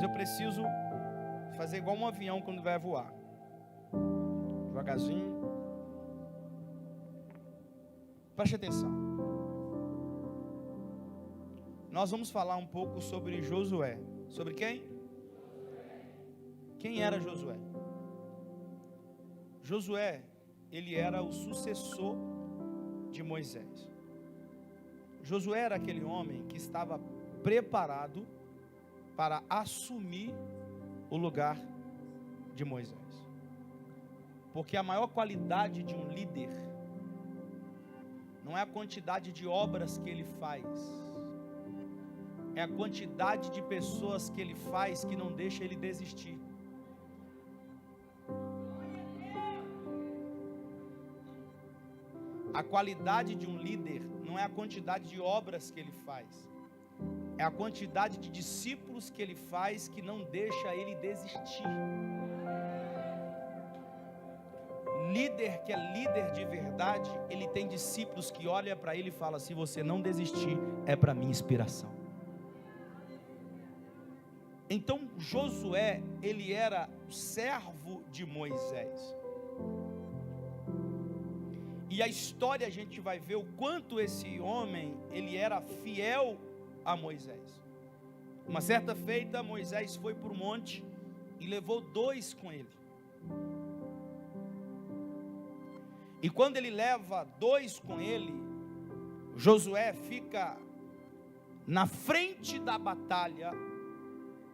Mas eu preciso fazer igual um avião quando vai voar. Devagarzinho. Preste atenção. Nós vamos falar um pouco sobre Josué. Sobre quem? Quem era Josué? Josué, ele era o sucessor de Moisés. Josué era aquele homem que estava preparado para assumir o lugar de Moisés. Porque a maior qualidade de um líder não é a quantidade de obras que ele faz, é a quantidade de pessoas que ele faz que não deixa ele desistir. A qualidade de um líder não é a quantidade de obras que ele faz, é a quantidade de discípulos que ele faz que não deixa ele desistir. Líder que é líder de verdade, ele tem discípulos que olham para ele e falam: se você não desistir, é para minha inspiração. Então Josué, ele era servo de Moisés. E a história a gente vai ver o quanto esse homem, ele era fiel a Moisés. Uma certa feita, Moisés foi para o monte e levou 2 com ele. E quando ele leva 2 com ele, Josué fica na frente da batalha,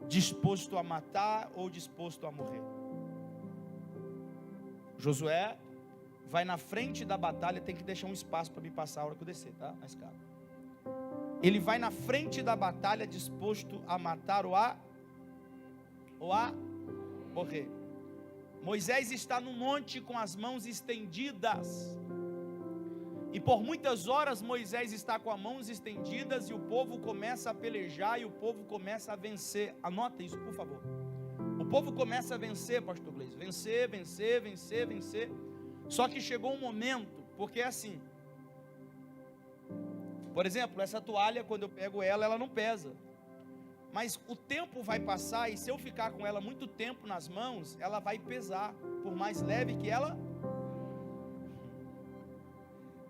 disposto a matar ou disposto a morrer. Josué vai na frente da batalha, tem que deixar um espaço para me passar a hora que eu descer, tá? Na escada. Ele vai na frente da batalha, disposto a matar ou a morrer. Moisés está no monte com as mãos estendidas. E por muitas horas Moisés está com as mãos estendidas e o povo começa a pelejar e o povo começa a vencer. Anota isso, por favor. O povo começa a vencer, pastor Gleison. Vencer, vencer, vencer, vencer. Só que chegou um momento, porque é assim. Por exemplo, essa toalha, quando eu pego ela, ela não pesa. Mas o tempo vai passar e se eu ficar com ela muito tempo nas mãos, ela vai pesar, por mais leve que ela.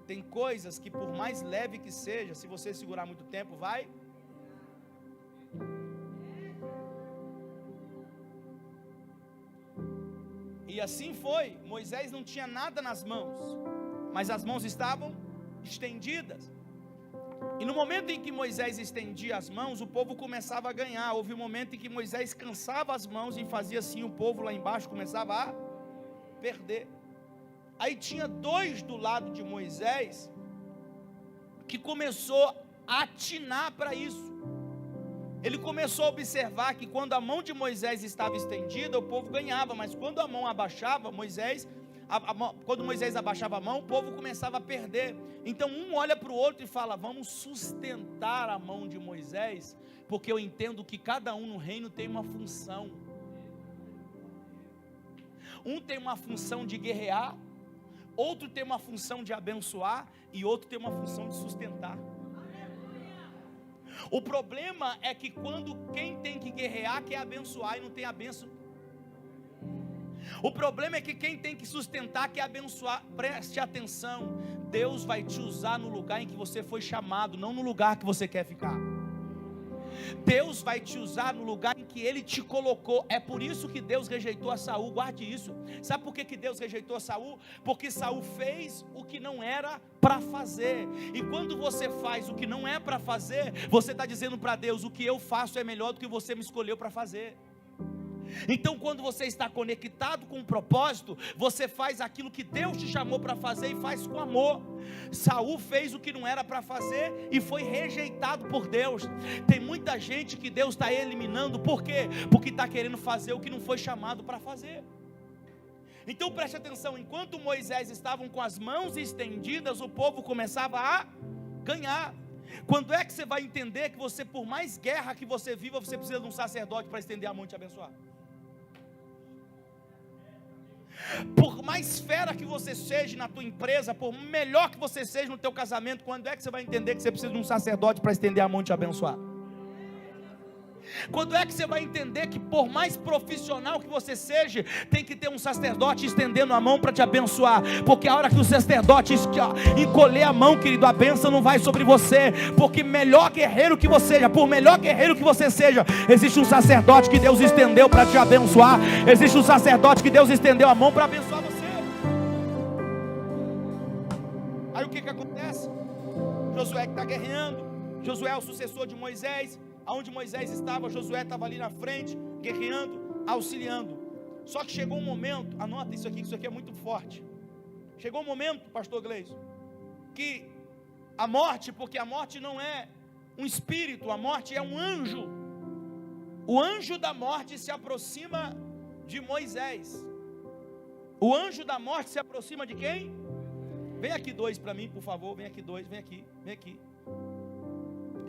Tem coisas que por mais leve que seja, se você segurar muito tempo, vai. E assim foi. Moisés não tinha nada nas mãos, mas as mãos estavam estendidas. E no momento em que Moisés estendia as mãos, o povo começava a ganhar. Houve um momento em que Moisés cansava as mãos e fazia assim, o povo lá embaixo começava a perder. Aí tinha 2 do lado de Moisés que começou a atinar para isso. Ele começou a observar que quando a mão de Moisés estava estendida, o povo ganhava, mas quando a mão abaixava, quando Moisés abaixava a mão, o povo começava a perder. Então um olha para o outro e fala: vamos sustentar a mão de Moisés, porque eu entendo que cada um no reino tem uma função. Um tem uma função de guerrear, outro tem uma função de abençoar e outro tem uma função de sustentar. O problema é que quando quem tem que guerrear quer abençoar e não tem a bênção. O problema é que quem tem que sustentar quer abençoar. Preste atenção, Deus vai te usar no lugar em que você foi chamado, não no lugar que você quer ficar. Deus vai te usar no lugar em que Ele te colocou. É por isso que Deus rejeitou a Saul, guarde isso. Sabe por que Deus rejeitou a Saul? Porque Saul fez o que não era para fazer. E quando você faz o que não é para fazer, você está dizendo para Deus: o que eu faço é melhor do que você me escolheu para fazer. Então quando você está conectado com um propósito, você faz aquilo que Deus te chamou para fazer e faz com amor. Saul fez o que não era para fazer e foi rejeitado por Deus. Tem muita gente que Deus está eliminando. Por quê? Porque está querendo fazer o que não foi chamado para fazer. Então preste atenção, enquanto Moisés estavam com as mãos estendidas, o povo começava a ganhar. Quando é que você vai entender que você, por mais guerra que você viva, você precisa de um sacerdote para estender a mão e te abençoar? Por mais fera que você seja na tua empresa, por melhor que você seja no teu casamento, quando é que você vai entender que você precisa de um sacerdote para estender a mão e te abençoar? Quando é que você vai entender que por mais profissional que você seja, tem que ter um sacerdote estendendo a mão para te abençoar? Porque a hora que o sacerdote encolher a mão, querido, a bênção não vai sobre você. Porque melhor guerreiro que você seja, por melhor guerreiro que você seja, existe um sacerdote que Deus estendeu para te abençoar. Existe um sacerdote que Deus estendeu a mão para abençoar você. Aí o que acontece? Josué que está guerreando. Josué é o sucessor de Moisés. Aonde Moisés estava, Josué estava ali na frente, guerreando, auxiliando. Só que chegou um momento, anota isso aqui, que isso aqui é muito forte. Chegou um momento, pastor Gleison, que a morte, porque a morte não é um espírito, a morte é um anjo. O anjo da morte se aproxima de Moisés. O anjo da morte se aproxima de quem? Vem aqui dois para mim, por favor, vem aqui dois, vem aqui.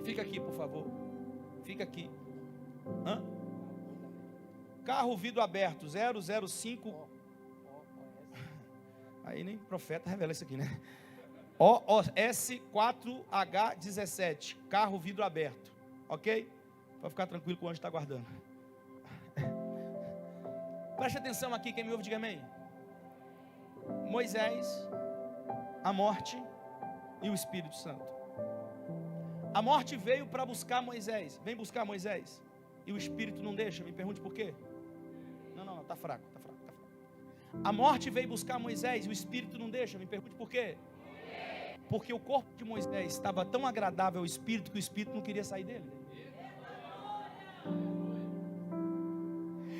Fica aqui, por favor. Fica aqui. Carro vidro aberto 005. Aí nem profeta revela isso aqui, né? OS4H17. Carro vidro aberto. Ok? Pode ficar tranquilo que o anjo está guardando. Preste atenção aqui, quem me ouve, diga amém. Moisés, a morte e o Espírito Santo. A morte veio para buscar Moisés. Vem buscar Moisés. E o Espírito não deixa. Me pergunte por quê. Não, está fraco. A morte veio buscar Moisés e o Espírito não deixa. Me pergunte por quê. Porque o corpo de Moisés estava tão agradável ao Espírito que o Espírito não queria sair dele.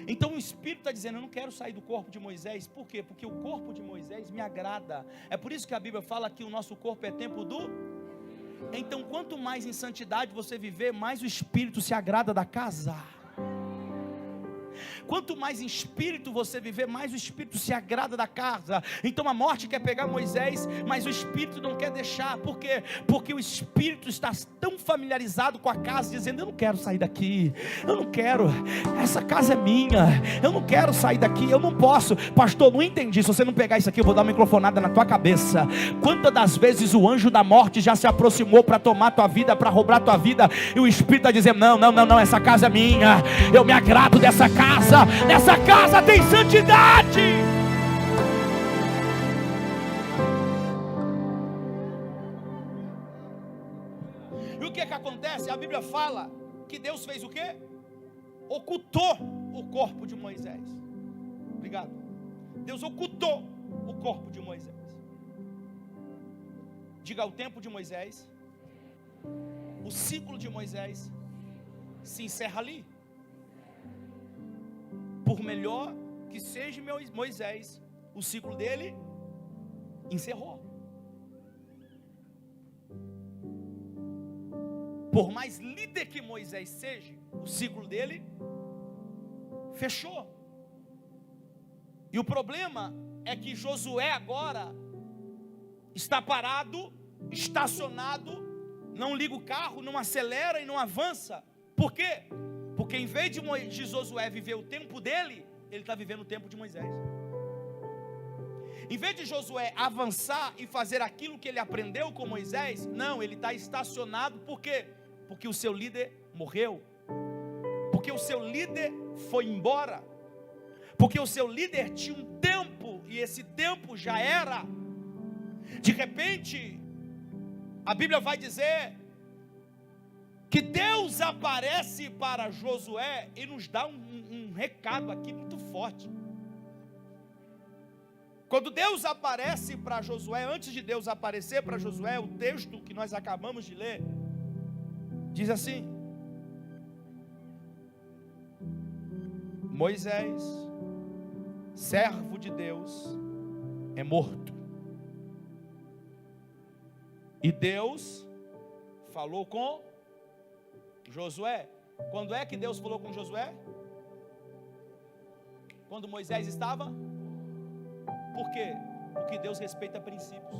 Então o Espírito está dizendo: eu não quero sair do corpo de Moisés. Por quê? Porque o corpo de Moisés me agrada. É por isso que a Bíblia fala que o nosso corpo é templo do... Então, quanto mais em santidade você viver, mais o Espírito se agrada da casa. Quanto mais em espírito você viver, mais o Espírito se agrada da casa. Então a morte quer pegar Moisés, mas o Espírito não quer deixar. Por quê? Porque o Espírito está tão familiarizado com a casa, dizendo: eu não quero sair daqui, eu não quero, essa casa é minha, eu não quero sair daqui, eu não posso. Pastor, não entendi. Se você não pegar isso aqui, eu vou dar uma microfonada na tua cabeça. Quantas das vezes o anjo da morte já se aproximou para tomar tua vida, para roubar tua vida, e o Espírito está dizendo: não, essa casa é minha, eu me agrado dessa casa. Nessa casa tem santidade. E o que acontece? A Bíblia fala que Deus fez o quê? Ocultou o corpo de Moisés. Obrigado. Deus ocultou o corpo de Moisés. Diga: o tempo de Moisés, o ciclo de Moisés se encerra ali. Por melhor que seja Moisés, o ciclo dele encerrou. Por mais líder que Moisés seja, o ciclo dele fechou. E o problema é que Josué agora está parado, estacionado, não liga o carro, não acelera e não avança. Por quê? Porque em vez de Josué viver o tempo dele, ele está vivendo o tempo de Moisés. Em vez de Josué avançar e fazer aquilo que ele aprendeu com Moisés, não, ele está estacionado. Por quê? Porque o seu líder morreu. Porque o seu líder foi embora. Porque o seu líder tinha um tempo, e esse tempo já era. De repente, a Bíblia vai dizer que Deus aparece para Josué e nos dá um recado aqui muito forte. Quando Deus aparece para Josué, antes de Deus aparecer para Josué, o texto que nós acabamos de ler, diz assim: Moisés, servo de Deus, é morto. E Deus falou com Josué. Quando é que Deus falou com Josué? Quando Moisés estava? Por quê? Porque Deus respeita princípios.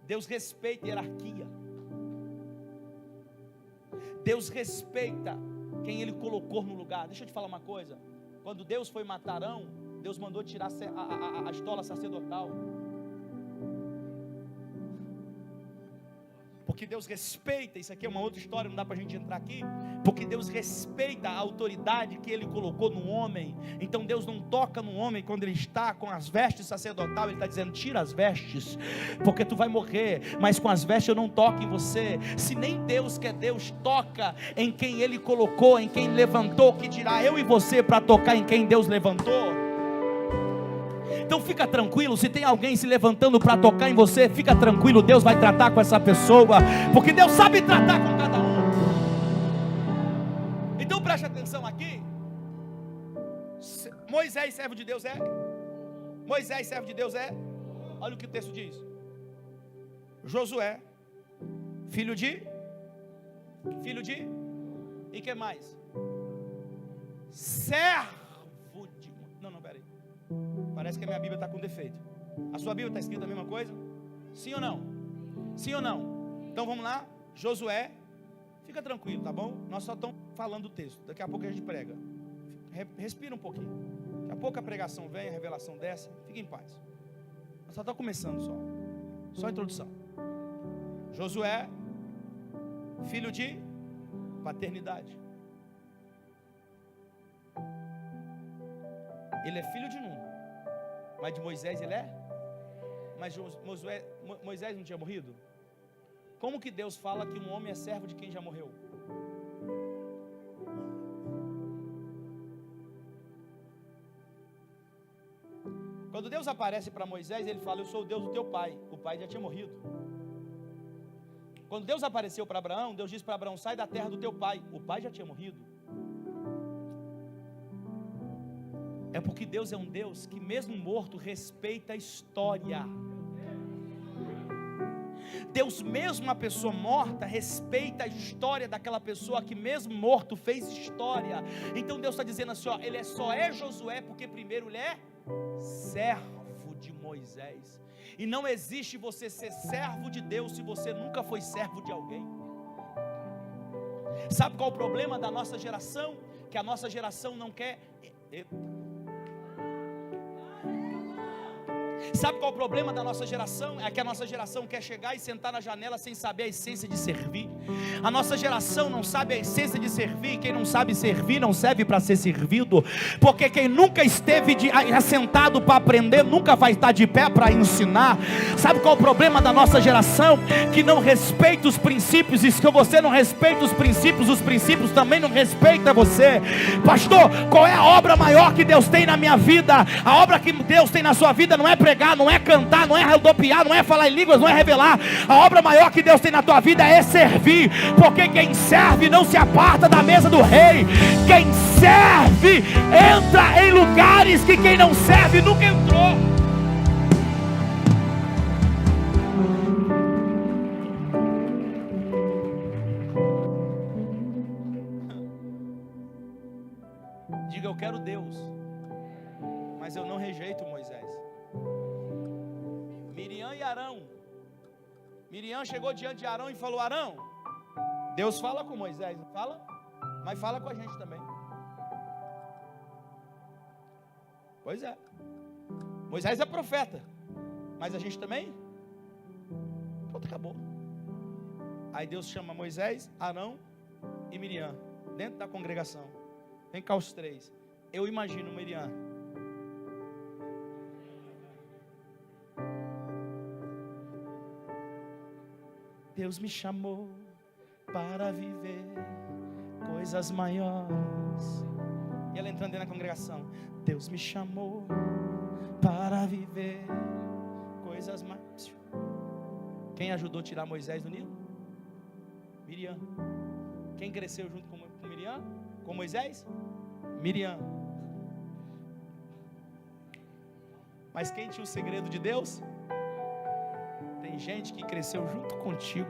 Deus respeita hierarquia. Deus respeita quem Ele colocou no lugar. Deixa eu te falar uma coisa. Quando Deus foi matar Arão, Deus mandou tirar a estola sacerdotal. porque Deus respeita, isso aqui é uma outra história, não dá para a gente entrar aqui, porque Deus respeita a autoridade que Ele colocou no homem. Então Deus não toca no homem quando ele está com as vestes sacerdotais. Ele está dizendo: tira as vestes, porque tu vai morrer, mas com as vestes eu não toco em você. Se nem Deus, que é Deus, toca em quem Ele colocou, em quem levantou, que dirá eu e você para tocar em quem Deus levantou? Então fica tranquilo, se tem alguém se levantando para tocar em você, fica tranquilo, Deus vai tratar com essa pessoa, porque Deus sabe tratar com cada um. Então preste atenção aqui. Moisés, servo de Deus, é? Moisés, servo de Deus, é? Olha o que o texto diz. Josué, filho de, e que mais? Servo de, não, peraí. Parece que a minha Bíblia está com defeito. A sua Bíblia está escrita a mesma coisa? Sim ou não? Sim ou não? Então vamos lá. Josué, fica tranquilo, tá bom? Nós só estamos falando do texto. Daqui a pouco a gente prega. Respira um pouquinho. Daqui a pouco a pregação vem, a revelação desce. Fique em paz. Nós só estamos começando só a introdução. Josué, filho de paternidade. Ele é filho de Nun, mas de Moisés ele é? Mas Moisés não tinha morrido? Como que Deus fala que um homem é servo de quem já morreu? Quando Deus aparece para Moisés, ele fala: eu sou o Deus do teu pai. O pai já tinha morrido. Quando Deus apareceu para Abraão, Deus disse para Abraão: sai da terra do teu pai. O pai já tinha morrido. É porque Deus é um Deus que mesmo morto respeita a história. Deus, mesmo uma pessoa morta, respeita a história daquela pessoa que mesmo morto fez história. Então Deus está dizendo assim, ó, ele só é Josué porque primeiro ele é servo de Moisés. E não existe você ser servo de Deus se você nunca foi servo de alguém. Sabe qual é o problema da nossa geração? Que a nossa geração não quer... Sabe qual é o problema da nossa geração? É que a nossa geração quer chegar e sentar na janela sem saber a essência de servir. A nossa geração não sabe a essência de servir. Quem não sabe servir não serve para ser servido. Porque quem nunca esteve assentado para aprender nunca vai estar de pé para ensinar. Sabe qual é o problema da nossa geração? Que não respeita os princípios. E se você não respeita os princípios também não respeitam você. Pastor, qual é a obra maior que Deus tem na minha vida? A obra que Deus tem na sua vida não é pregar, não é cantar, não é rodopiar, não é falar em línguas, não é revelar. A obra maior que Deus tem na tua vida é servir, porque quem serve não se aparta da mesa do rei. Quem serve entra em lugares que quem não serve nunca entrou. Diga: eu quero Deus, mas eu não rejeito Moisés. Miriam e Arão. Miriam chegou diante de Arão e falou: Arão, Deus fala com Moisés, não fala? Mas fala com a gente também. Pois é, Moisés é profeta, mas a gente também? Pronto, acabou. Aí Deus chama Moisés, Arão e Miriam dentro da congregação. Vem cá os três. Eu imagino Miriam: Deus me chamou para viver coisas maiores. E ela entrando dentro da congregação: Deus me chamou para viver coisas maiores. Quem ajudou a tirar Moisés do Nilo? Miriam. Quem cresceu junto com Miriam? Com Moisés? Miriam. Mas quem tinha o segredo de Deus? Tem gente que cresceu junto contigo,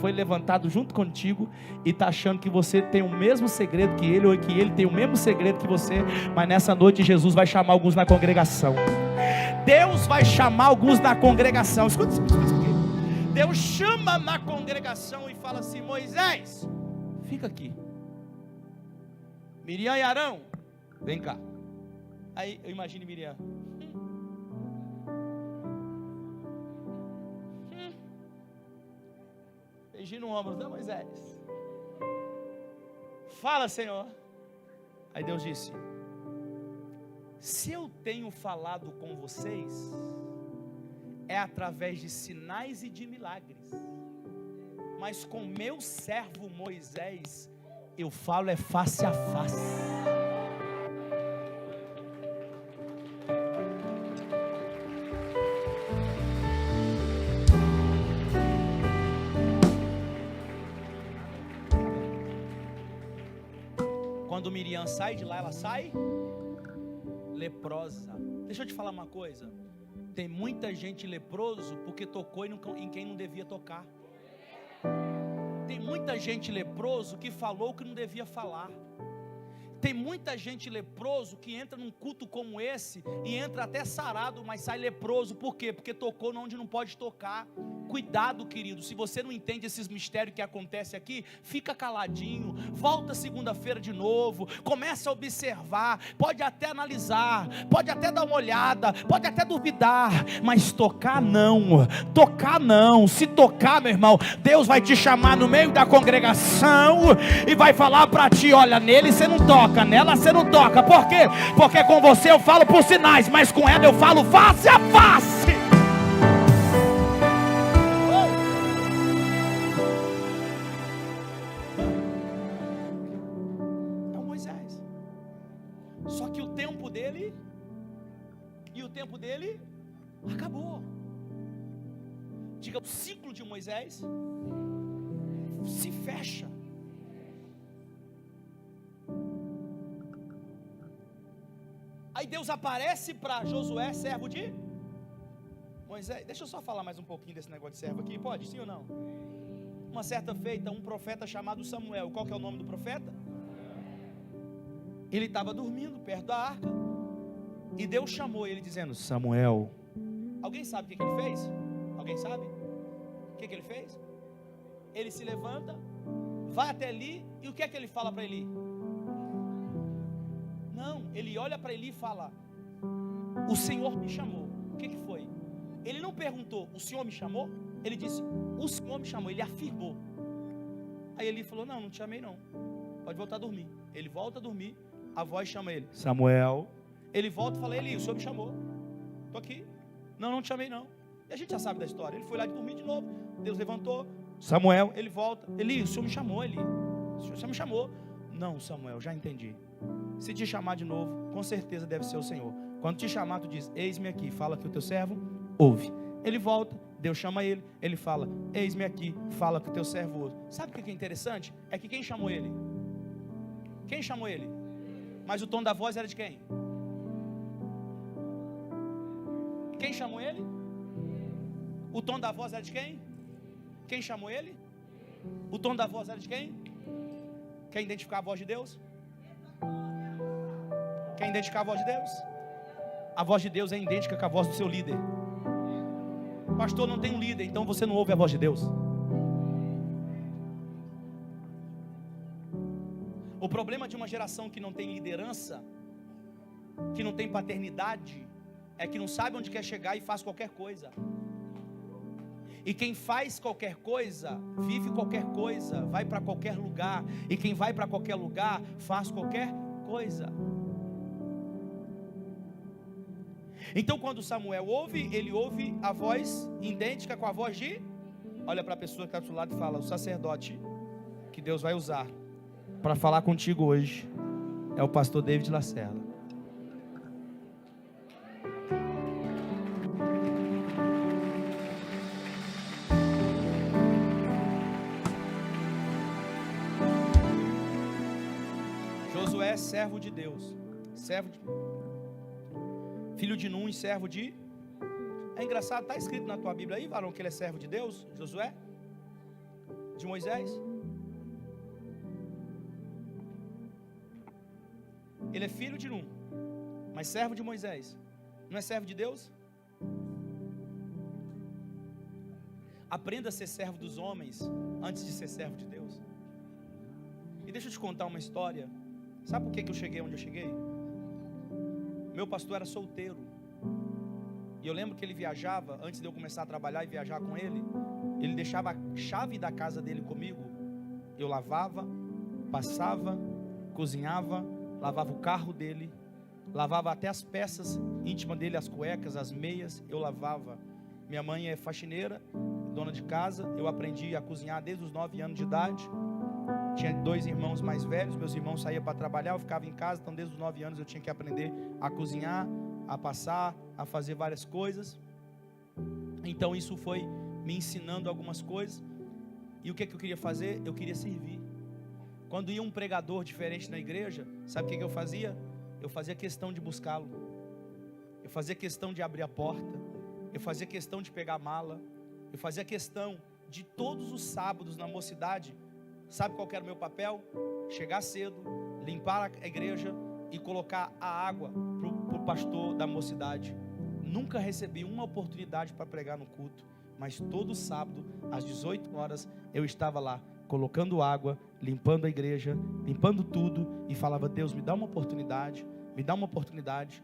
foi levantado junto contigo e está achando que você tem o mesmo segredo que ele, ou que ele tem o mesmo segredo que você. Mas nessa noite Jesus vai chamar alguns na congregação. Deus vai chamar alguns na congregação. Escuta isso aqui. Deus chama na congregação e fala assim: Moisés, fica aqui. Miriam e Arão, vem cá. Aí eu imagino Miriam: ombro, né, Moisés? Fala, Senhor. Aí Deus disse: se eu tenho falado com vocês, é através de sinais e de milagres, mas com meu servo Moisés, eu falo é face a face. Quando Miriam sai de lá, ela sai leprosa. Deixa eu te falar uma coisa. Tem muita gente leproso porque tocou em quem não devia tocar. Tem muita gente leproso que falou o que não devia falar. Tem muita gente leproso que entra num culto como esse e entra até sarado, mas sai leproso. Por quê? Porque tocou onde não pode tocar. Cuidado, querido, se você não entende esses mistérios que acontecem aqui, fica caladinho, volta segunda-feira de novo, começa a observar, pode até analisar, pode até dar uma olhada, pode até duvidar, mas tocar não, se tocar, meu irmão, Deus vai te chamar no meio da congregação e vai falar para ti: olha, nele você não toca, nela você não toca. Por quê? Porque com você eu falo por sinais, mas com ela eu falo face a face. Só que o tempo dele acabou. Diga, o ciclo de Moisés se fecha. Aí Deus aparece para Josué, servo de Moisés. Deixa eu só falar mais um pouquinho desse negócio de servo aqui, pode? Sim ou não? Uma certa feita, um profeta chamado Samuel. Qual que é o nome do profeta? Ele estava dormindo perto da arca, e Deus chamou ele dizendo: Samuel. Alguém sabe o que ele fez? Alguém sabe? O que ele fez? Ele se levanta, vai até Eli, e o que é que ele fala para Eli? Não, ele olha para Eli e fala: o Senhor me chamou. O que foi? Ele não perguntou: o Senhor me chamou? Ele disse: o Senhor me chamou. Ele afirmou. Aí Eli falou: não te chamei não, pode voltar a dormir. Ele volta a dormir. A voz chama ele: Samuel. Ele volta e fala: Eli, o Senhor me chamou, estou aqui. Não te chamei não. E a gente já sabe da história. Ele foi lá de dormir de novo. Deus levantou: Samuel. Ele volta: Eli, o Senhor me chamou, Eli. O Senhor me chamou. Não, Samuel, já entendi. Se te chamar de novo, com certeza deve ser o Senhor. Quando te chamar, tu diz: eis-me aqui, fala que o teu servo ouve. Ele volta, Deus chama ele, ele fala: eis-me aqui, fala que o teu servo ouve. Sabe o que é interessante? É que quem chamou ele? Quem chamou ele? Mas o tom da voz era de quem? Quem chamou ele? O tom da voz era de quem? Quem chamou ele? O tom da voz era de quem? Quer identificar a voz de Deus? Quer identificar a voz de Deus? A voz de Deus é idêntica com a voz do seu líder. Pastor, não tem um líder, então você não ouve a voz de Deus. O problema de uma geração que não tem liderança, que não tem paternidade, é que não sabe onde quer chegar e faz qualquer coisa. E quem faz qualquer coisa, vive qualquer coisa, vai para qualquer lugar. E quem vai para qualquer lugar, faz qualquer coisa. Então quando Samuel ouve, ele ouve a voz idêntica com a voz de... Olha para a pessoa que está do seu lado e fala: o sacerdote que Deus vai usar para falar contigo hoje é o pastor David Lacerda. Josué, servo de Deus, filho de Nun e servo de... É engraçado, está escrito na tua Bíblia aí, varão, que ele é servo de Deus, Josué, de Moisés. Ele é filho de Nun, mas servo de Moisés. Não é servo de Deus? Aprenda a ser servo dos homens antes de ser servo de Deus. E deixa eu te contar uma história. Sabe por que eu cheguei onde eu cheguei? Meu pastor era solteiro. E eu lembro que ele viajava, antes de eu começar a trabalhar e viajar com ele, ele deixava a chave da casa dele comigo. Eu lavava, passava, cozinhava, lavava o carro dele, lavava até as peças íntimas dele, as cuecas, as meias, eu lavava. Minha mãe é faxineira, dona de casa. Eu aprendi a cozinhar desde os 9 anos de idade. Tinha 2 irmãos mais velhos, meus irmãos saíam para trabalhar, eu ficava em casa, então desde os 9 anos eu tinha que aprender a cozinhar, a passar, a fazer várias coisas. Então isso foi me ensinando algumas coisas. E o que eu queria fazer? Eu queria servir. Quando ia um pregador diferente na igreja, sabe o que eu fazia? Eu fazia questão de buscá-lo. Eu fazia questão de abrir a porta. Eu fazia questão de pegar a mala. Eu fazia questão de todos os sábados na mocidade. Sabe qual era o meu papel? Chegar cedo, limpar a igreja e colocar a água para o pastor da mocidade. Nunca recebi uma oportunidade para pregar no culto, mas todo sábado, às 18 horas, eu estava lá, colocando água, limpando a igreja, limpando tudo, e falava: Deus, me dá uma oportunidade, me dá uma oportunidade.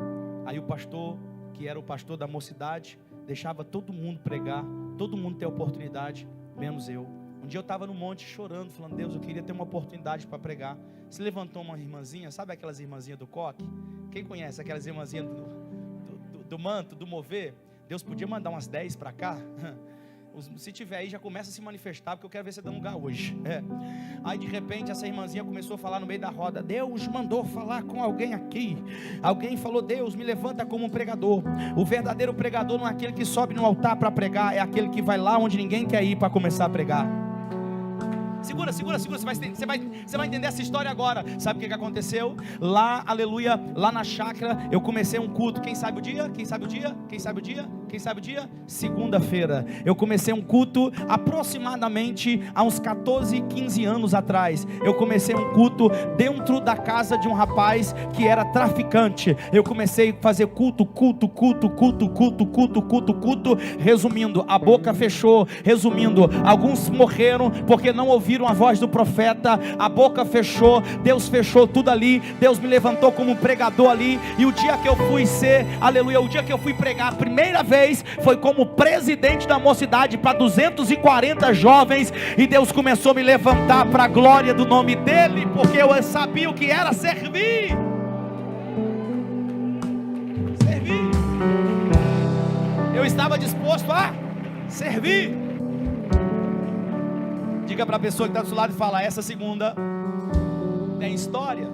Aí o pastor, que era o pastor da mocidade, deixava todo mundo pregar, todo mundo ter oportunidade, menos eu. Um dia eu estava no monte chorando, falando: Deus, eu queria ter uma oportunidade para pregar. Se levantou uma irmãzinha, sabe aquelas irmãzinhas do coque? Quem conhece aquelas irmãzinhas do manto, do mover? Deus podia mandar umas 10 para cá. Se tiver aí, já começa a se manifestar, porque eu quero ver você dando lugar hoje. Aí de repente essa irmãzinha começou a falar no meio da roda: Deus mandou falar com alguém aqui. Alguém falou: Deus, me levanta como um pregador. O verdadeiro pregador não é aquele que sobe no altar para pregar, é aquele que vai lá onde ninguém quer ir para começar a pregar. Segura, você vai entender essa história agora. Sabe o que aconteceu? Lá, aleluia, lá na chácara, eu comecei um culto. Quem sabe o dia? Segunda-feira. Eu comecei um culto aproximadamente há uns 14, 15 anos atrás. Eu comecei um culto dentro da casa de um rapaz que era traficante. Eu comecei a fazer culto. Resumindo, a boca fechou. Resumindo, alguns morreram porque não ouviram a voz do profeta. A boca fechou, Deus fechou tudo ali. Deus me levantou como um pregador ali. E o dia que eu fui ser, aleluia, o dia que eu fui pregar a primeira vez, foi como presidente da mocidade para 240 jovens. E Deus começou a me levantar para a glória do nome dele, porque eu sabia o que era servir. Eu estava disposto a servir. Diga para a pessoa que está do seu lado e fala: essa segunda tem história.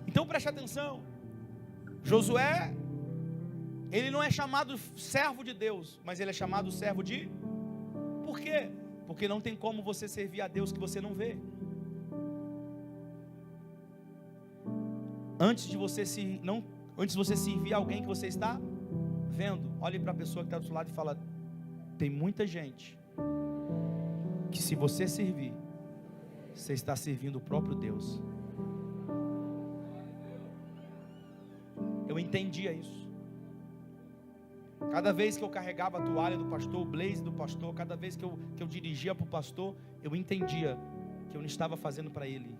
Então preste atenção. Josué, ele não é chamado servo de Deus, mas ele é chamado servo de... Por quê? Porque não tem como você servir a Deus que você não vê. Antes de você servir alguém que você está vendo, olhe para a pessoa que está do seu lado e fala: tem muita gente que, se você servir, você está servindo o próprio Deus. Eu entendia isso. Cada vez que eu carregava a toalha do pastor, o blaze do pastor, cada vez que eu dirigia para o pastor, eu entendia que eu não estava fazendo para ele,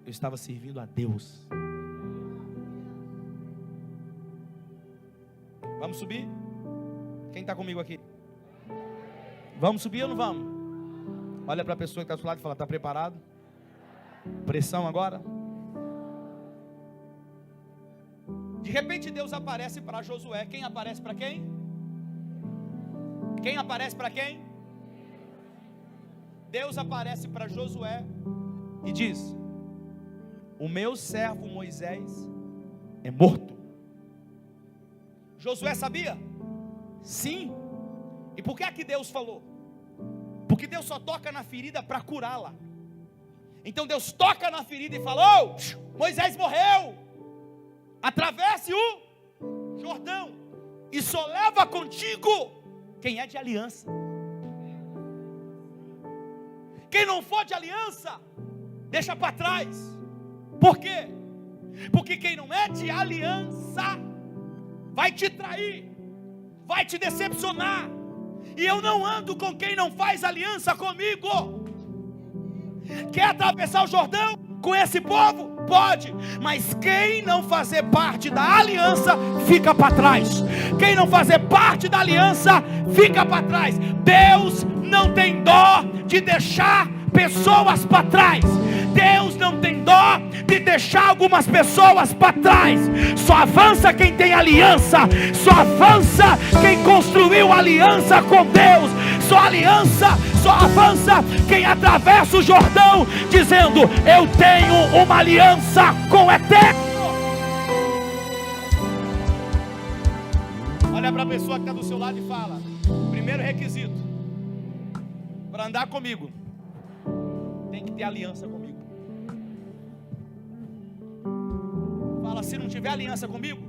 eu estava servindo a Deus. Vamos subir? Quem está comigo aqui? Vamos subir ou não vamos? Olha para a pessoa que está do seu lado e fala: está preparado? Pressão agora? De repente Deus aparece para Josué. Quem aparece para quem? Quem aparece para quem? Deus aparece para Josué e diz: o meu servo Moisés é morto. Josué sabia? Sim. E por que é que Deus falou? Porque Deus só toca na ferida para curá-la. Então Deus toca na ferida e fala: oh, Moisés morreu, atravesse o Jordão e só leva contigo quem é de aliança. Quem não for de aliança, deixa para trás. Por quê? Porque quem não é de aliança vai te trair, vai te decepcionar. E eu não ando com quem não faz aliança comigo. Quer atravessar o Jordão? com esse povo? Pode, mas quem não fazer parte da aliança fica para trás. Quem não fazer parte da aliança fica para trás. Deus não tem dó de deixar pessoas para trás. Deus não tem dó de deixar algumas pessoas para trás. Só avança quem tem aliança. Só avança quem construiu aliança com Deus. Só avança quem atravessa o Jordão dizendo: eu tenho uma aliança com o Eterno. Olha para a pessoa que está do seu lado e fala: primeiro requisito para andar comigo, tem que ter aliança comigo. Fala: se não tiver aliança comigo,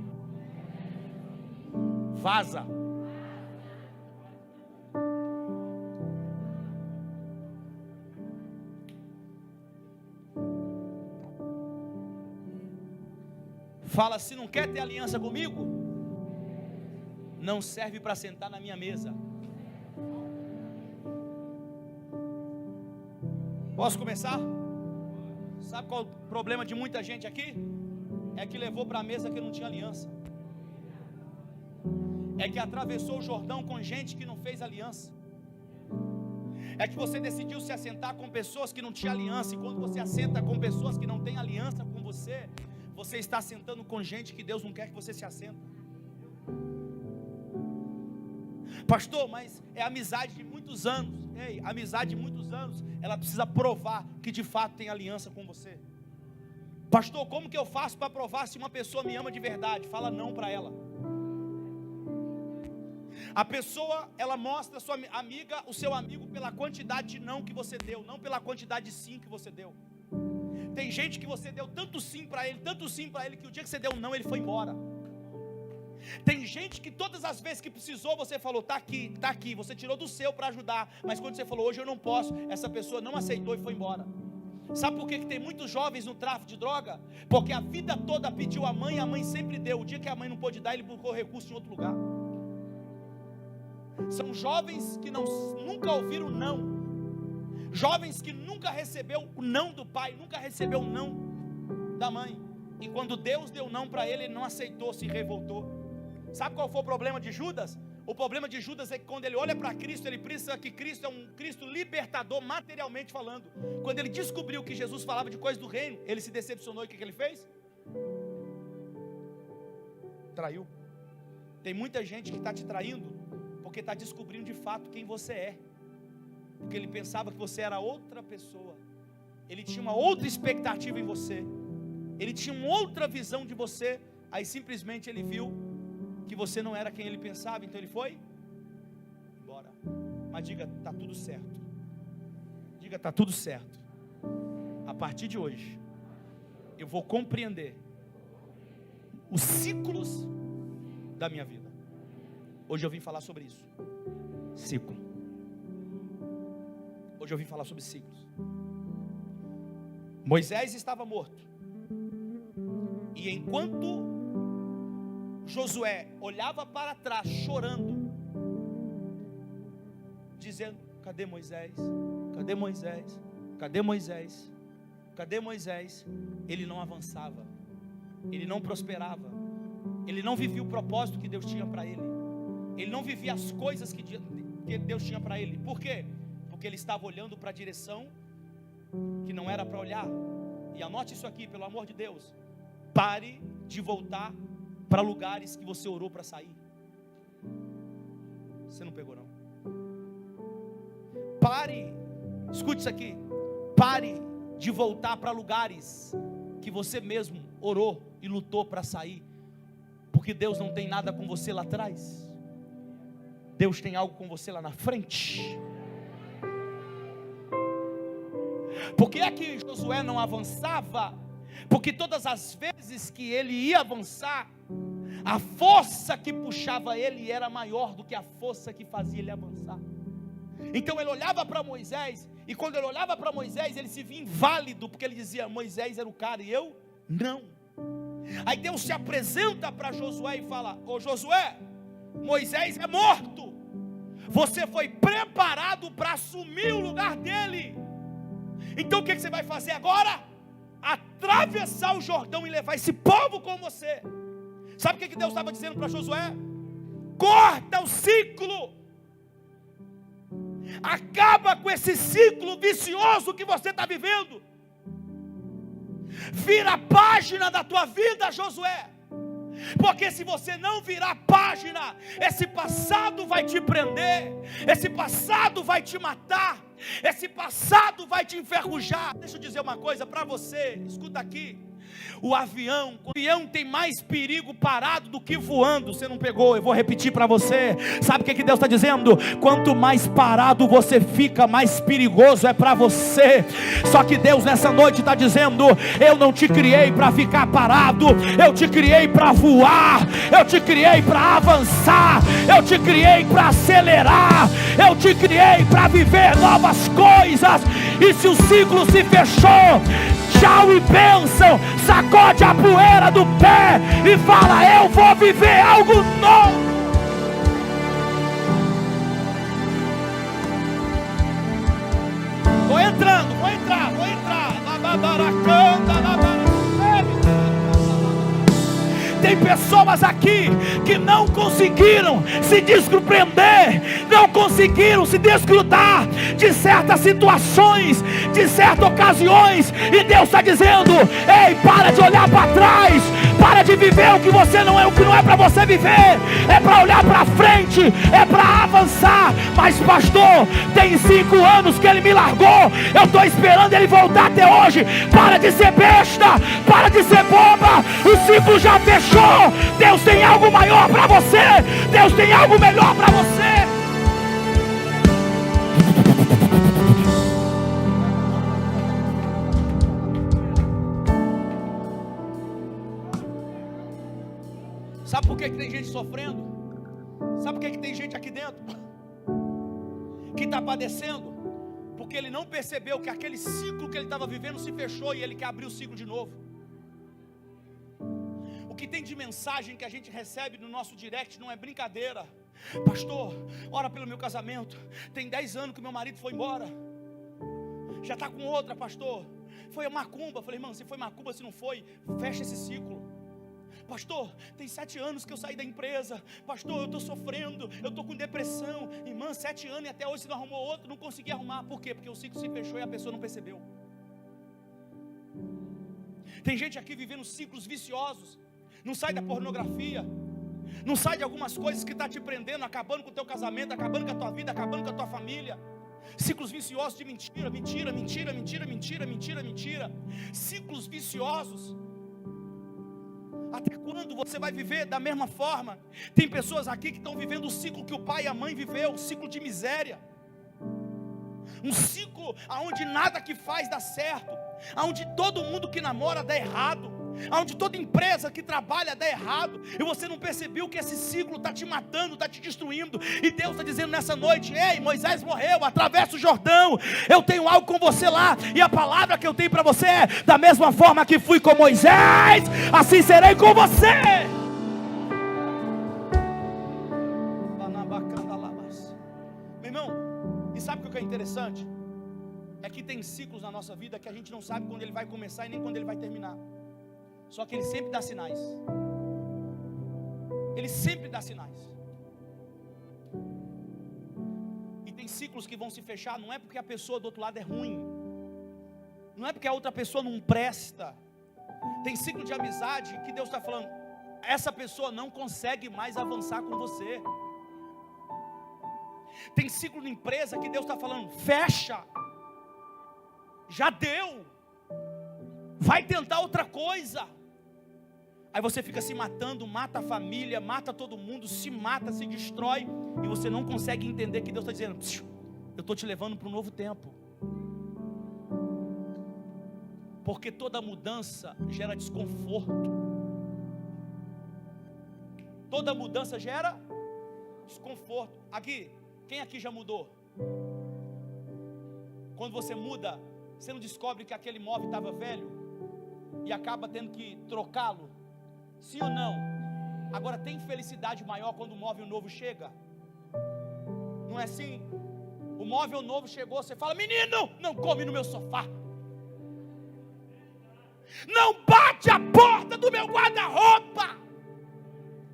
vaza. Fala: se não quer ter aliança comigo, não serve para sentar na minha mesa. Posso começar? Sabe qual é o problema de muita gente aqui? É que levou para a mesa que não tinha aliança. É que atravessou o Jordão com gente que não fez aliança. É que você decidiu se assentar com pessoas que não tinham aliança. E quando você assenta com pessoas que não têm aliança com você, você está sentando com gente que Deus não quer que você se assenta. Pastor, mas é amizade de muitos anos. Ei, amizade de muitos anos, ela precisa provar que de fato tem aliança com você. Pastor, como que eu faço para provar se uma pessoa me ama de verdade? Fala não para ela. A pessoa, ela mostra a sua amiga, o seu amigo, pela quantidade de não que você deu, não pela quantidade de sim que você deu. Tem gente que você deu tanto sim para ele, que o dia que você deu não, ele foi embora. Tem gente que todas as vezes que precisou, você falou: tá aqui, você tirou do seu para ajudar, mas quando você falou: hoje eu não posso, essa pessoa não aceitou e foi embora. Sabe por que tem muitos jovens no tráfico de droga? Porque a vida toda pediu a mãe sempre deu. O dia que a mãe não pôde dar, ele buscou recurso em outro lugar. São jovens que nunca ouviram não. Jovens que nunca recebeu o não do pai, nunca recebeu o não da mãe. E quando Deus deu não para ele, ele não aceitou, se revoltou. Sabe qual foi o problema de Judas? O problema de Judas é que quando ele olha para Cristo, ele pensa que Cristo é um Cristo libertador, materialmente falando. Quando ele descobriu que Jesus falava de coisas do reino, ele se decepcionou. E o que ele fez? Traiu. Tem muita gente que está te traindo porque está descobrindo de fato quem você é. Porque ele pensava que você era outra pessoa. Ele tinha uma outra expectativa em você. Ele tinha uma outra visão de você. Aí simplesmente ele viu que você não era quem ele pensava. Então ele foi embora. Mas diga: está tudo certo. Diga: está tudo certo. A partir de hoje eu vou compreender os ciclos da minha vida. Hoje eu vim falar sobre isso. Ciclo. Hoje eu vim falar sobre ciclos. Moisés estava morto. E enquanto Josué olhava para trás chorando, dizendo: cadê Moisés? Cadê Moisés? Cadê Moisés? Cadê Moisés? Ele não avançava. Ele não prosperava. Ele não vivia o propósito que Deus tinha para ele. Ele não vivia as coisas que Deus tinha para ele. Por quê? Porque ele estava olhando para a direção que não era para olhar. E anote isso aqui, pelo amor de Deus: pare de voltar para lugares que você orou para sair. Você não pegou não. Pare, escute isso aqui: pare de voltar para lugares que você mesmo orou e lutou para sair. Porque Deus não tem nada com você lá atrás. Deus tem algo com você lá na frente. Por que é que Josué não avançava? Porque todas as vezes que ele ia avançar, a força que puxava ele era maior do que a força que fazia ele avançar. Então ele olhava para Moisés, e quando ele olhava para Moisés, ele se via inválido, porque ele dizia: Moisés era o cara e eu não. Aí Deus se apresenta para Josué e fala: ô Josué, Moisés é morto, você foi preparado para assumir o lugar dele. Então o que você vai fazer agora? atravessar o Jordão e levar esse povo com você. Sabe o que Deus estava dizendo para Josué? Corta o ciclo. Acaba com esse ciclo vicioso que você está vivendo. Vira a página da tua vida, Josué. Porque se você não virar a página, esse passado vai te prender, esse passado vai te matar, esse passado vai te enferrujar. Deixa eu dizer uma coisa para você, escuta aqui. O avião tem mais perigo parado do que voando. Você não pegou, eu vou repetir para você. Sabe o que Deus está dizendo? Quanto mais parado você fica, mais perigoso é para você. Só que Deus nessa noite está dizendo: eu não te criei para ficar parado, eu te criei para voar, eu te criei para avançar, eu te criei para acelerar, eu te criei para viver novas coisas. E se o ciclo se fechou, tchau e bênção, sacode a poeira do pé e fala: eu vou viver algo novo. Vou entrar. Tem pessoas aqui que não conseguiram se despreender, não conseguiram se desgrudar de certas situações, de certas ocasiões, e Deus está dizendo: ei, para de olhar para trás, para de viver o que não é para você viver, é para olhar para frente, é para avançar. Mas pastor, tem 5 anos que ele me largou, eu estou esperando ele voltar até hoje. Para de ser besta, para de ser boba, o ciclo já fechou. Deus tem algo maior para você, Deus tem algo melhor para você. Sabe por que tem gente sofrendo? Sabe por que tem gente aqui dentro que está padecendo? Porque ele não percebeu que aquele ciclo que ele estava vivendo se fechou e ele quer abrir o ciclo de novo. O que tem de mensagem que a gente recebe no nosso direct não é brincadeira. Pastor, ora pelo meu casamento, tem 10 anos que meu marido foi embora, já está com outra, pastor, foi macumba. Falei: irmão, se foi macumba, se não foi, fecha esse ciclo. Pastor, tem 7 anos que eu saí da empresa, pastor, eu estou sofrendo, eu estou com depressão. Irmã, 7 anos e até hoje você não arrumou outro, não consegui arrumar. Por quê? Porque o ciclo se fechou e a pessoa não percebeu. Tem gente aqui vivendo ciclos viciosos. Não sai da pornografia, não sai de algumas coisas que está te prendendo, acabando com o teu casamento, acabando com a tua vida, acabando com a tua família. Ciclos viciosos de mentira. Ciclos viciosos. Até quando você vai viver da mesma forma? Tem pessoas aqui que estão vivendo o ciclo que o pai e a mãe viveu, o ciclo de miséria. Um ciclo onde nada que faz dá certo, onde todo mundo que namora dá errado, onde toda empresa que trabalha dá errado, e você não percebeu que esse ciclo está te matando, está te destruindo. E Deus está dizendo nessa noite: ei, Moisés morreu, atravessa o Jordão, eu tenho algo com você lá, e a palavra que eu tenho para você é: da mesma forma que fui com Moisés, assim serei com você. Meu irmão, e sabe o que é interessante? É que tem ciclos na nossa vida que a gente não sabe quando ele vai começar e nem quando ele vai terminar. Só que ele sempre dá sinais. Ele sempre dá sinais. E tem ciclos que vão se fechar. Não é porque a pessoa do outro lado é ruim, não é porque a outra pessoa não presta. Tem ciclo de amizade que Deus está falando: essa pessoa não consegue mais avançar com você. Tem ciclo de empresa que Deus está falando: fecha, já deu, vai tentar outra coisa. Aí você fica se matando, mata a família, mata todo mundo, se mata, se destrói, e você não consegue entender que Deus está dizendo: eu estou te levando para um novo tempo. Porque toda mudança gera desconforto. Toda mudança gera desconforto. Aqui, quem aqui já mudou? Quando você muda, você não descobre que aquele móvel estava velho e acaba tendo que trocá-lo? Sim ou não? Agora, tem felicidade maior quando o móvel novo chega? Não é assim? O móvel novo chegou, você fala: menino, não come no meu sofá. Não bate a porta do meu guarda-roupa.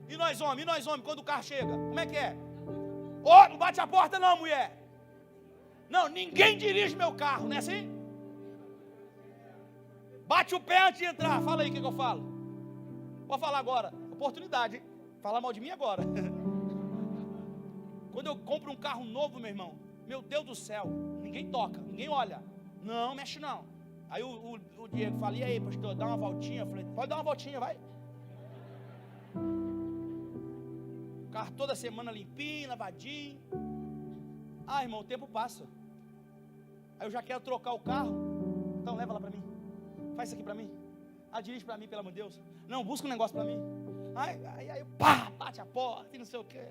E nós homens, quando o carro chega, como é que é? Oh, não bate a porta não, mulher. Não, ninguém dirige meu carro, não é assim? Bate o pé antes de entrar. Fala aí o que eu falo. Vou falar agora. Oportunidade, hein? Fala mal de mim agora. Quando eu compro um carro novo, meu irmão, meu Deus do céu, ninguém toca, ninguém olha. Não, mexe não. Aí o Diego fala, e aí, pastor, dá uma voltinha? Eu falei, pode dar uma voltinha, vai. O carro toda semana limpinho, lavadinho. Ah, irmão, o tempo passa. Aí eu já quero trocar o carro. Então leva lá para mim. Faz isso aqui para mim. Ah, dirige para mim, pelo amor de Deus. Não, busca um negócio para mim. Aí pá, bate a porta e não sei o que.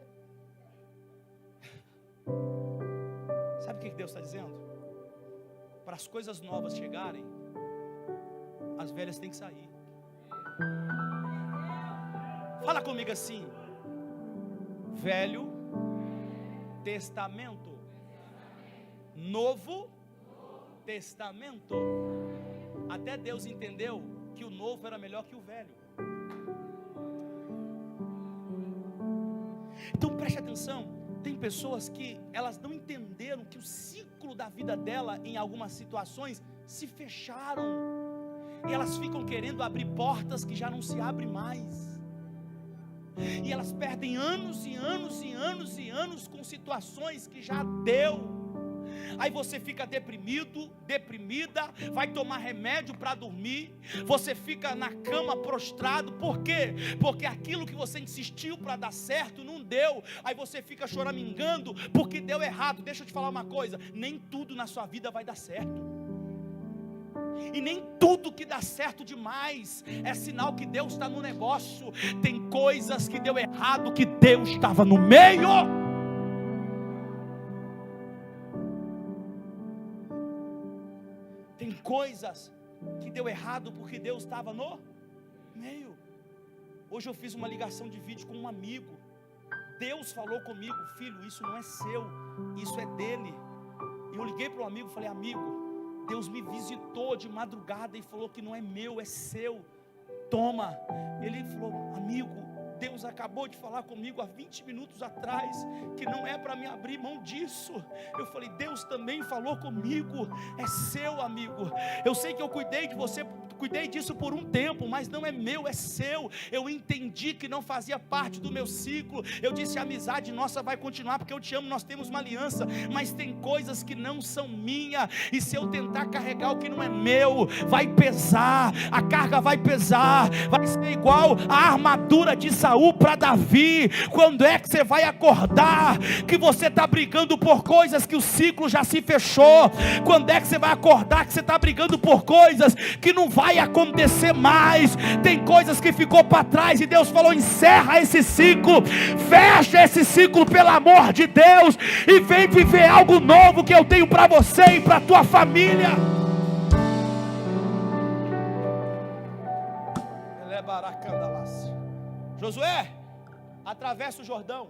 Sabe o que Deus está dizendo? Para as coisas novas chegarem, as velhas têm que sair. Fala comigo assim: Velho Testamento, Novo Testamento. Até Deus entendeu que o novo era melhor que o velho. Então preste atenção. Tem pessoas que elas não entenderam que o ciclo da vida dela, em algumas situações, se fecharam. E elas ficam querendo abrir portas que já não se abrem mais. E elas perdem anos e anos e anos e anos com situações que já deu. Aí você fica deprimido, deprimida, vai tomar remédio para dormir, você fica na cama prostrado. Por quê? Porque aquilo que você insistiu para dar certo não deu. Aí você fica choramingando porque deu errado. Deixa eu te falar uma coisa: nem tudo na sua vida vai dar certo. E nem tudo que dá certo demais é sinal que Deus está no negócio. Tem coisas que deu errado que Deus estava no meio. Tem coisas que deu errado porque Deus estava no meio. Hoje eu fiz uma ligação de vídeo com um amigo. Deus falou comigo: filho, isso não é seu, isso é dele. E eu liguei para um amigo e falei: amigo, Deus me visitou de madrugada e falou que não é meu, é seu. Toma. Ele falou: amigo, Deus acabou de falar comigo há 20 minutos atrás que não é para me abrir mão disso. Eu falei: Deus também falou comigo, é seu, amigo. Eu sei que eu cuidei de você, cuidei disso por um tempo, mas não é meu, é seu. Eu entendi que não fazia parte do meu ciclo. Eu disse: a amizade nossa vai continuar porque eu te amo, nós temos uma aliança, mas tem coisas que não são minha, e se eu tentar carregar o que não é meu, vai pesar, a carga vai pesar, vai ser igual a armadura de Saul para Davi. Quando é que você vai acordar que você está brigando por coisas que o ciclo já se fechou? Quando é que você vai acordar que você está brigando por coisas que não vai acontecer mais? Tem coisas que ficou para trás e Deus falou: encerra esse ciclo, fecha esse ciclo pelo amor de Deus, e vem viver algo novo que eu tenho para você e para a tua família. Josué, atravessa o Jordão,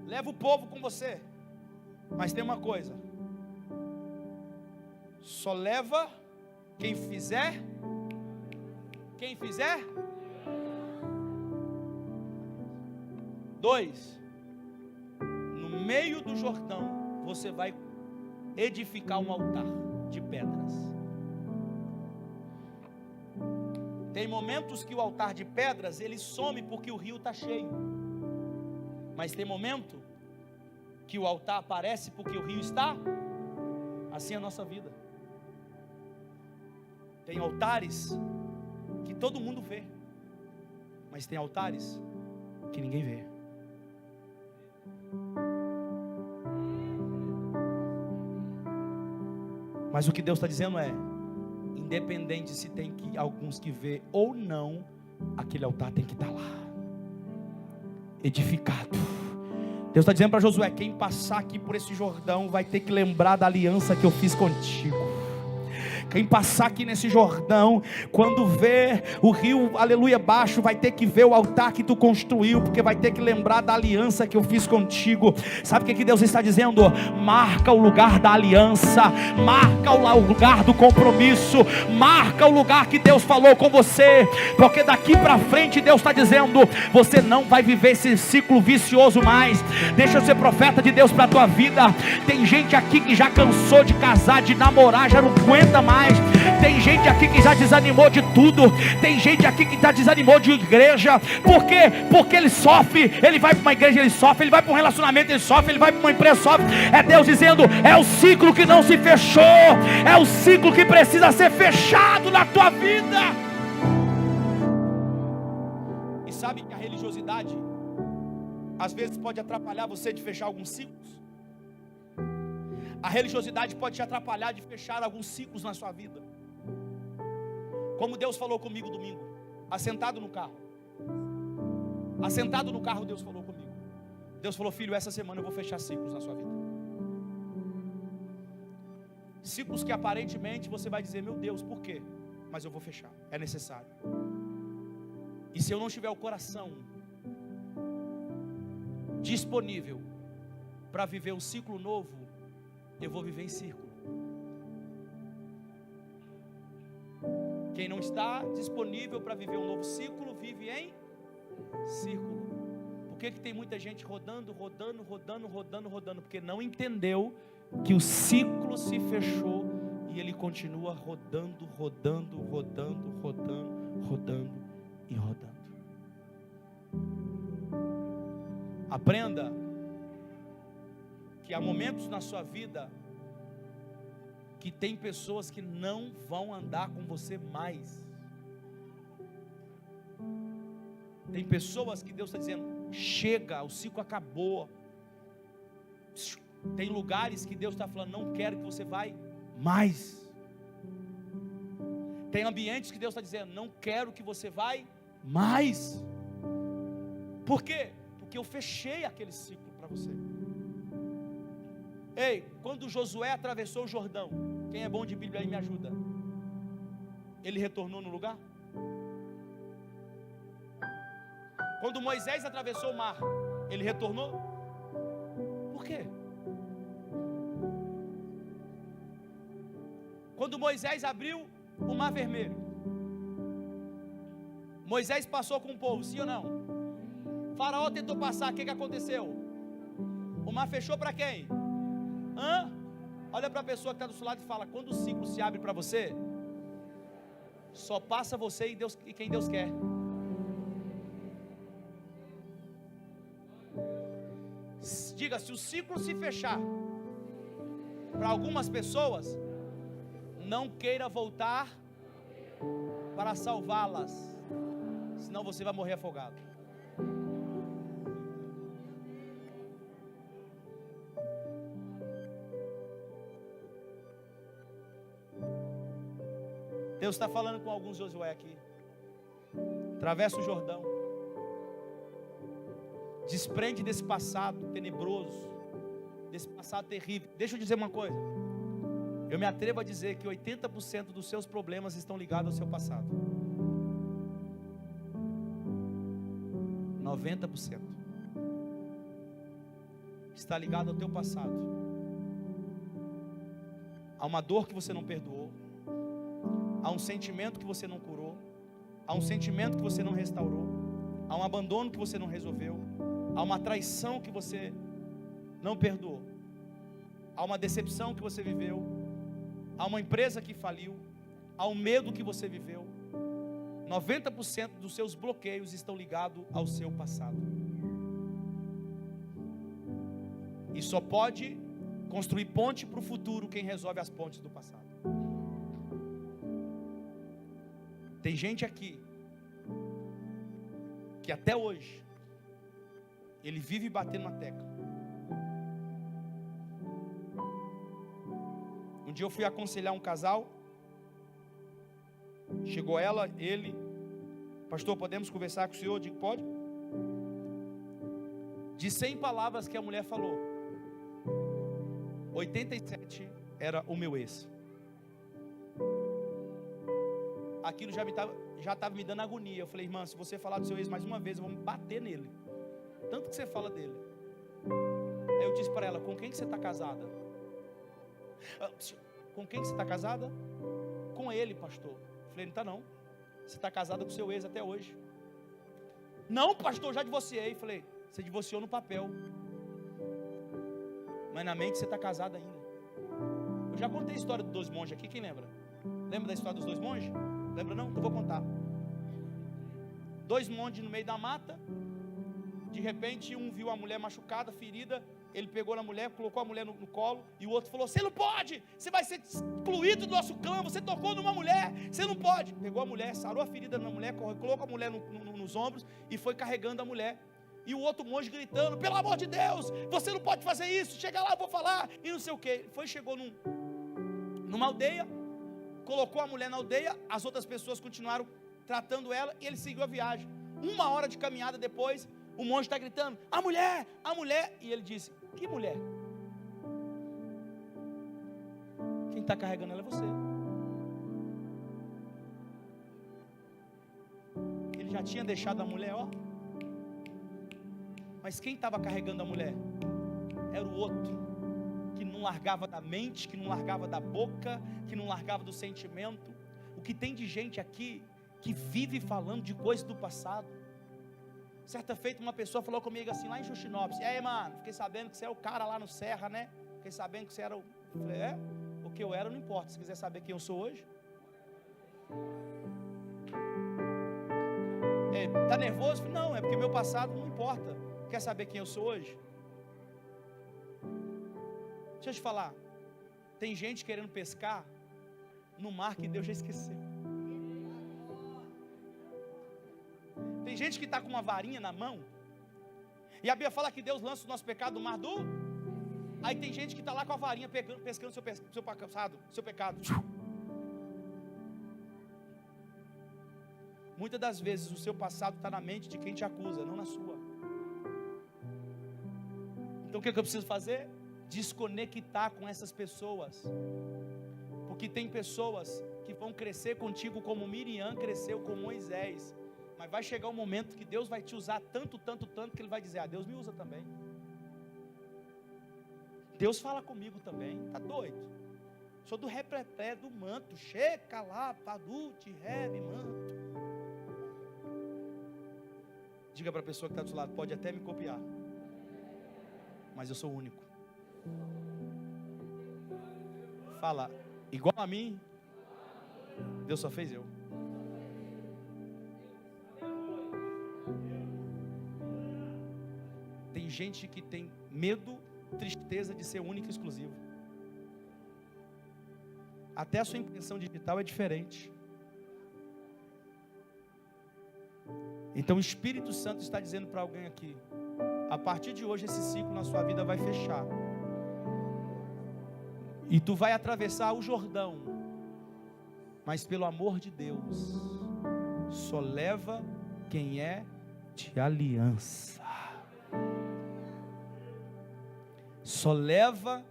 leva o povo com você, mas tem uma coisa: só leva quem fizer. Quem fizer? 2, no meio do Jordão você vai edificar um altar de pedras. Tem momentos que o altar de pedras ele some porque o rio está cheio, mas tem momento que o altar aparece porque o rio está. Assim é a nossa vida. Tem altares que todo mundo vê, mas tem altares que ninguém vê. Mas o que Deus está dizendo é: independente se tem alguns que vê ou não, aquele altar tem que estar lá, edificado. Deus está dizendo para Josué: quem passar aqui por esse Jordão vai ter que lembrar da aliança que eu fiz contigo. Quem passar aqui nesse Jordão, quando ver o rio, aleluia, baixo, vai ter que ver o altar que tu construiu, porque vai ter que lembrar da aliança que eu fiz contigo. Sabe o que Deus está dizendo? Marca o lugar da aliança, marca o lugar do compromisso, marca o lugar que Deus falou com você, porque daqui para frente Deus está dizendo, você não vai viver esse ciclo vicioso mais. Deixa eu ser profeta de Deus para a tua vida. Tem gente aqui que já cansou de casar, de namorar, já não aguenta mais. Tem gente aqui que já desanimou de tudo. Tem gente aqui que já desanimou de igreja. Por quê? Porque ele sofre. Ele vai para uma igreja, ele sofre. Ele vai para um relacionamento, ele sofre. Ele vai para uma empresa, sofre. É Deus dizendo, é o ciclo que não se fechou, é o ciclo que precisa ser fechado na tua vida. E sabe que a religiosidade às vezes pode atrapalhar você de fechar alguns ciclos. A religiosidade pode te atrapalhar de fechar alguns ciclos na sua vida. Como Deus falou comigo domingo, assentado no carro. Assentado no carro, Deus falou comigo. Deus falou, filho, essa semana eu vou fechar ciclos na sua vida. Ciclos que aparentemente você vai dizer, meu Deus, por quê? Mas eu vou fechar, é necessário. E se eu não tiver o coração disponível para viver um ciclo novo, eu vou viver em círculo. Quem não está disponível para viver um novo ciclo, vive em círculo. Por que tem muita gente rodando? Porque não entendeu que o ciclo se fechou e ele continua rodando e rodando. Aprenda que há momentos na sua vida que tem pessoas que não vão andar com você mais. Tem pessoas que Deus está dizendo, chega, o ciclo acabou. Tem lugares que Deus está falando, não quero que você vá mais. Tem ambientes que Deus está dizendo, não quero que você vá mais. Por quê? Porque eu fechei aquele ciclo para você. Ei, quando Josué atravessou o Jordão, quem é bom de Bíblia aí me ajuda. Ele retornou no lugar? Quando Moisés atravessou o mar, ele retornou? Por quê? Quando Moisés abriu o mar vermelho, Moisés passou com o povo, sim ou não? Faraó tentou passar, o que aconteceu? O mar fechou para quem? Olha para a pessoa que está do seu lado e fala, quando o ciclo se abre para você, só passa você e quem Deus quer. Diga, se o ciclo se fechar para algumas pessoas, não queira voltar para salvá-las, senão você vai morrer afogado. Deus está falando com alguns Josué aqui. Atravessa o Jordão. Desprende desse passado tenebroso, desse passado terrível. Deixa eu dizer uma coisa. Eu me atrevo a dizer que 80% dos seus problemas estão ligados ao seu passado. 90% está ligado ao teu passado. Há uma dor que você não perdoou. Há um sentimento que você não curou. Há um sentimento que você não restaurou. Há um abandono que você não resolveu. Há uma traição que você não perdoou. Há uma decepção que você viveu. Há uma empresa que faliu. Há um medo que você viveu. 90% dos seus bloqueios estão ligados ao seu passado. E só pode construir ponte para o futuro quem resolve as pontes do passado. Tem gente aqui que até hoje ele vive batendo na tecla. Um dia eu fui aconselhar um casal. Chegou ela, ele, pastor, podemos conversar com o senhor? Eu digo, pode. De 100 palavras que a mulher falou, 87 era o meu ex. aquilo já estava me dando agonia. Eu falei: irmã, se você falar do seu ex mais uma vez, eu vou me bater nele. Tanto que você fala dele. Aí eu disse para ela: com quem que você está casada? Com quem que você está casada? Com ele, pastor. Eu falei: não está não. Você está casada com seu ex até hoje. Não, pastor, já divorciei. Eu falei: você divorciou no papel, mas na mente você está casada ainda. Eu já contei a história dos 2 monges aqui, quem lembra? Lembra da história dos 2 monges? Lembra não? Então vou contar. 2 monges no meio da mata. De repente um viu a mulher machucada, ferida. Ele pegou na mulher, colocou a mulher no colo. E o outro falou: você não pode, você vai ser excluído do nosso clã. Você tocou numa mulher, você não pode. Pegou a mulher, sarou a ferida na mulher, colocou a mulher nos ombros e foi carregando a mulher. E o outro monge gritando: pelo amor de Deus, você não pode fazer isso, chega lá, eu vou falar. E não sei o que. Chegou numa aldeia, colocou a mulher na aldeia. As outras pessoas continuaram tratando ela e ele seguiu a viagem. 1 hora de caminhada depois, o monge está gritando: a mulher, a mulher. E ele disse: que mulher? Quem está carregando ela é você. Ele já tinha deixado a mulher, ó. Mas quem estava carregando a mulher? Era o outro, que não largava da mente, que não largava da boca, que não largava do sentimento. O que tem de gente aqui que vive falando de coisas do passado. Certa feita uma pessoa falou comigo assim, lá em Justinópolis: e aí, mano, fiquei sabendo que você é o cara lá no Serra, né? Fiquei sabendo que você era o... Eu falei: é? O que eu era não importa, se quiser saber quem eu sou hoje. Tá nervoso? Eu falei: não, é porque meu passado não importa. Quer saber quem eu sou hoje? Deixa eu te falar, tem gente querendo pescar no mar que Deus já esqueceu. Tem gente que está com uma varinha na mão, e a Bíblia fala que Deus lança o nosso pecado no mar do... Aí tem gente que está lá com a varinha pescando seu pecado. Muitas das vezes o seu passado está na mente de quem te acusa, não na sua. Então o que eu preciso fazer? Desconectar com essas pessoas. Porque tem pessoas que vão crescer contigo como Miriam cresceu com Moisés. Mas vai chegar um momento que Deus vai te usar tanto, que Ele vai dizer: ah, Deus me usa também. Deus fala comigo também. Tá doido? Sou do repreté do manto. Checa lá, padute, rebe, manto. Diga para a pessoa que está do seu lado: pode até me copiar, mas eu sou único. Fala: igual a mim, Deus só fez eu. Tem gente que tem medo, tristeza de ser único e exclusivo. Até a sua impressão digital é diferente. Então o Espírito Santo está dizendo para alguém aqui: a partir de hoje esse ciclo na sua vida vai fechar. E tu vai atravessar o Jordão. Mas pelo amor de Deus, só leva quem é de aliança. Só leva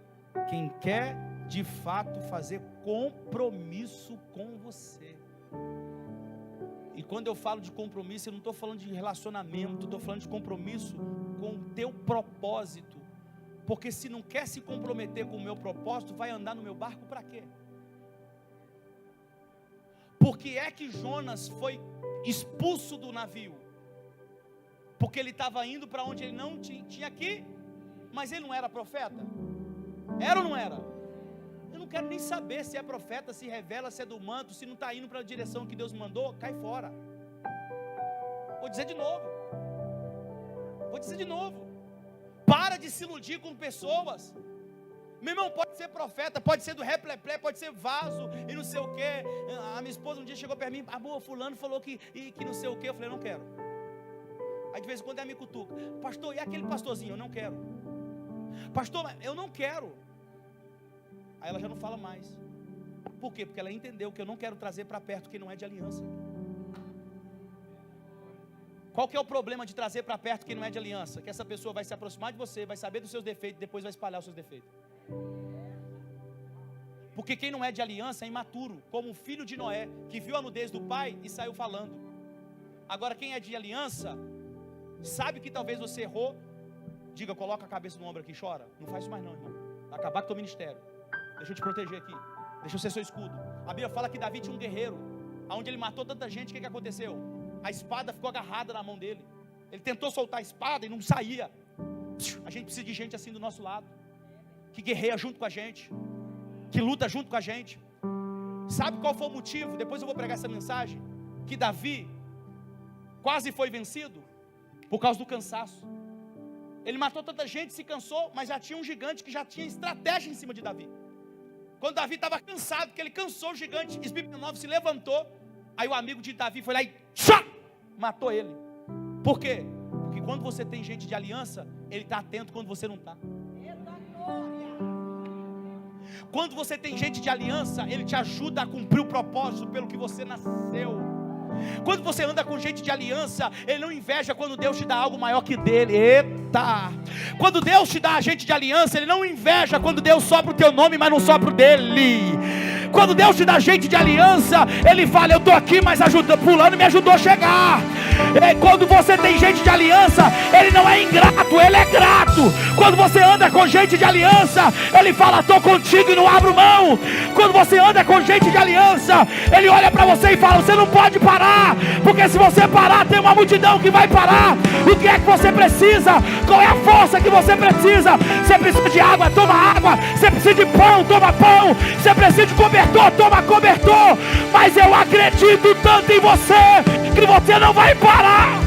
quem quer de fato fazer compromisso com você. E quando eu falo de compromisso, eu não estou falando de relacionamento, estou falando de compromisso com o teu propósito. Porque se não quer se comprometer com o meu propósito, vai andar no meu barco para quê? Por que é que Jonas foi expulso do navio? Porque ele estava indo para onde ele não tinha que ir. Mas ele não era profeta? Era ou não era? Eu não quero nem saber se é profeta, se revela, se é do manto. Se não está indo para a direção que Deus mandou, cai fora. Vou dizer de novo. Para de se iludir com pessoas. Meu irmão, pode ser profeta, pode ser do repleplé, pode ser vaso e não sei o que. A minha esposa um dia chegou perto de mim: amor, fulano falou que não sei o que. Eu falei: não quero. Aí de vez em quando ela me cutuca: pastor, e aquele pastorzinho? Eu não quero. Pastor, eu não quero. Aí ela já não fala mais. Por quê? Porque ela entendeu que eu não quero trazer para perto quem não é de aliança. Qual que é o problema de trazer para perto quem não é de aliança? Que essa pessoa vai se aproximar de você, vai saber dos seus defeitos, depois vai espalhar os seus defeitos. Porque quem não é de aliança é imaturo, como o filho de Noé, que viu a nudez do pai e saiu falando. Agora quem é de aliança, sabe que talvez você errou. Diga, coloca a cabeça no ombro aqui e chora. Não faz isso mais não, irmão. Vai acabar com o teu ministério. Deixa eu te proteger aqui. Deixa eu ser seu escudo. A Bíblia fala que Davi tinha um guerreiro, onde ele matou tanta gente. O que aconteceu? A espada ficou agarrada na mão dele. Ele tentou soltar a espada e não saía. A gente precisa de gente assim do nosso lado, que guerreia junto com a gente, que luta junto com a gente. Sabe qual foi o motivo? Depois eu vou pregar essa mensagem. Que Davi quase foi vencido por causa do cansaço. Ele matou tanta gente, se cansou, mas já tinha um gigante que já tinha estratégia em cima de Davi. Quando Davi estava cansado, que ele cansou o gigante, Isbi-Benob se levantou. Aí o amigo de Davi foi lá e matou ele. Por quê? Porque quando você tem gente de aliança, ele está atento quando você não está. Quando você tem gente de aliança, ele te ajuda a cumprir o propósito pelo que você nasceu. Quando você anda com gente de aliança, ele não inveja quando Deus te dá algo maior que dele. Eita! Quando Deus te dá a gente de aliança, ele não inveja quando Deus sopra o teu nome, mas não sopra o dele. Quando Deus te dá gente de aliança, ele fala, eu estou aqui, mas pulando me ajudou a chegar. Quando você tem gente de aliança, ele não é ingrato, ele é grato. Quando você anda com gente de aliança, ele fala, estou contigo e não abro mão. Quando você anda com gente de aliança, ele olha para você e fala, você não pode parar, porque se você parar, tem uma multidão que vai parar. O que é que você precisa? Qual é a força que você precisa? Você precisa de água, toma água. Você precisa de pão, toma pão. Você precisa de cobertor, toma cobertor. Mas eu acredito tanto em você, que você não vai parar.